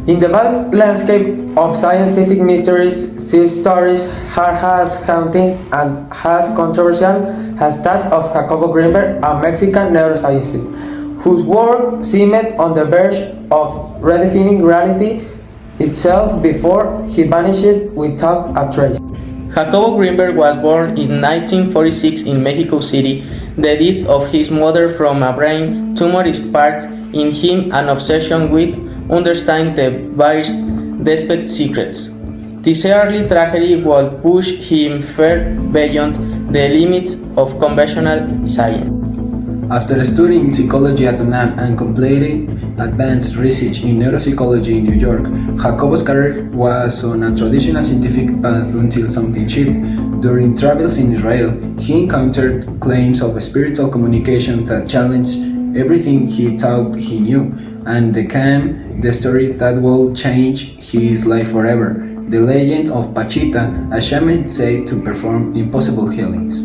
In the vast landscape of scientific mysteries, field stories are as haunting and as controversial as that of Jacobo Grinberg, a Mexican neuroscientist, whose work seemed on the verge of redefining reality itself before he vanished without a trace. Jacobo Grinberg was born in 1946 in Mexico City. The death of his mother from a brain tumor sparked in him an obsession with understanding the various deepest secrets. This early tragedy would push him far beyond the limits of conventional science. After studying psychology at UNAM and completing advanced research in neuropsychology in New York, Jacobo's career was on a traditional scientific path until something shifted. During travels in Israel, he encountered claims of spiritual communication that challenged everything he thought he knew, and became the story that will change his life forever. The legend of Pachita, a shaman said to perform impossible healings.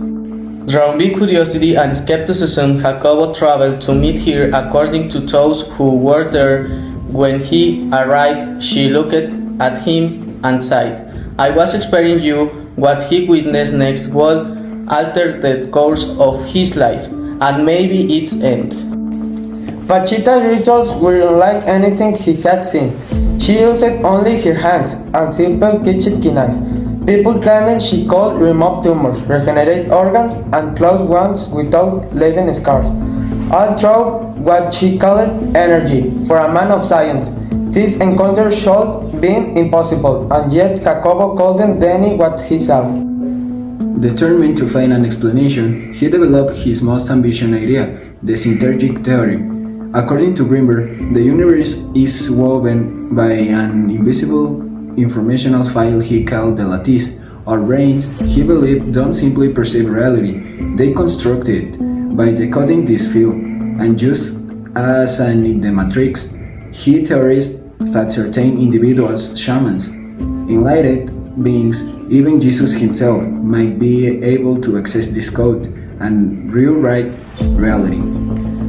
Drawn by curiosity and skepticism, Jacobo traveled to meet her. According to those who were there when he arrived, she looked at him and sighed. I was expecting you. What he witnessed next would alter the course of his life, and maybe its end. Pachita's rituals were unlike anything he had seen. She used only her hands and simple kitchen knife. People claimed she could remove tumors, regenerate organs, and close wounds without leaving scars. All through what she called energy. For a man of science, this encounter should be impossible, and yet Jacobo couldn't deny what he saw. Determined to find an explanation, he developed his most ambitious idea, the synergic theory. According to Grinberg, the universe is woven by an invisible informational file he called the lattice. Our brains, he believed, don't simply perceive reality, they construct it by decoding this field, and just as in the Matrix, he theorized that certain individuals, shamans, enlightened beings, even Jesus himself, might be able to access this code and rewrite reality.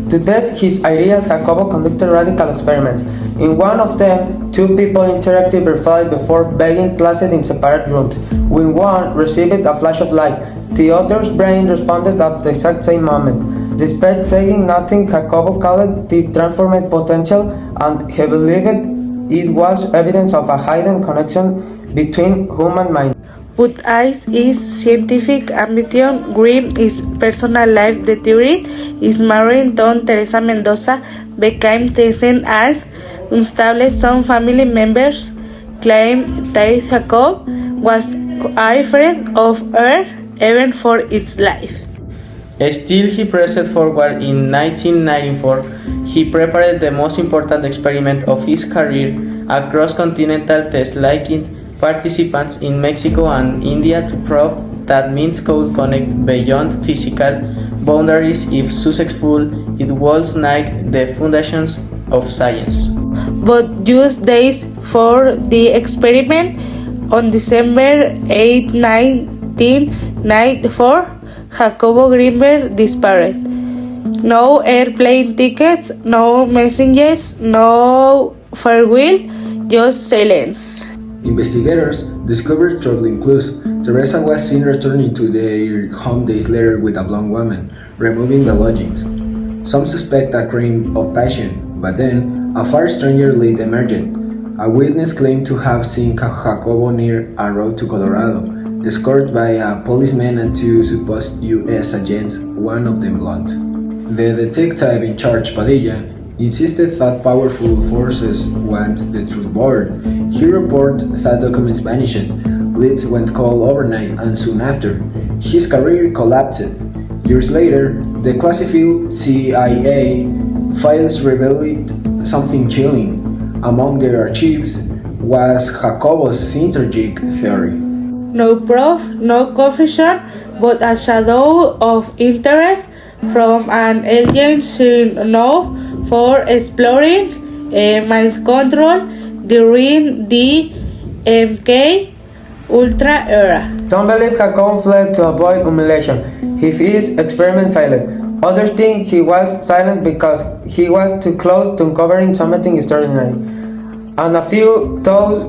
To test his ideas, Jacobo conducted radical experiments. In one of them, two people interacted briefly before being placed in separate rooms. When one received a flash of light, the other's brain responded at the exact same moment. Despite saying nothing, Jacobo called this transformed potential, and he believed it was evidence of a hidden connection between human mind. But Ice is scientific ambition, Grim is personal life. The theory is married Don Teresa Mendoza became tested as unstable. Some family members claim that Jacob was afraid of her even for its life. Still, he pressed forward. In 1994, he prepared the most important experiment of his career, a cross-continental test linking participants in Mexico and India to prove that minds could connect beyond physical boundaries. If successful, it would snag the foundations of science. But just days for the experiment, on December 8, 1994, Jacobo Grinberg disappeared. No airplane tickets, no messages, no farewell, just silence. Investigators discovered troubling clues. Teresa was seen returning to their home days later with a blonde woman, removing the lodgings. Some suspect a crime of passion, but then a far stranger lead emerged. A witness claimed to have seen Jacobo near a road to Colorado, escorted by a policeman and two supposed U.S. agents, one of them blonde. The detective in charge, Padilla, insisted that powerful forces want the truth board. He reported that documents vanished, leads went cold overnight, and soon after, his career collapsed. Years later, the classified CIA files revealed something chilling. Among their archives was Jacobo's synergic theory. No proof, no confession, but a shadow of interest from an alien known for exploring mind control during the MK Ultra era. Some believe Jacobo fled to avoid humiliation. His experiment failed. Others think he was silent because he was too close to uncovering something extraordinary. and a few those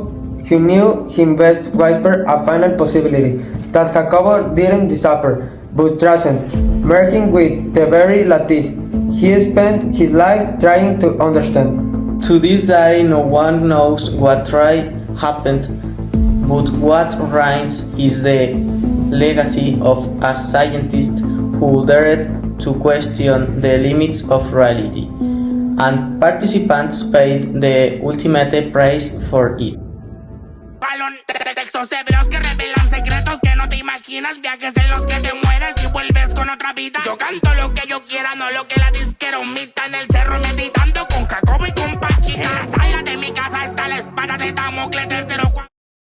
who knew him best whispered a final possibility, that Jacobo didn't disappear, but transcend, merging with the very lattice he spent his life trying to understand. To this day, no one knows what really happened, but what remains is the legacy of a scientist who dared to question the limits of reality, and participants paid the ultimate price for it. Textos severos que revelan secretos que no te imaginas, viajes en los que te mueres y vuelves con otra vida. Yo canto lo que yo quiera, no lo que la disquera omita. En el cerro medita.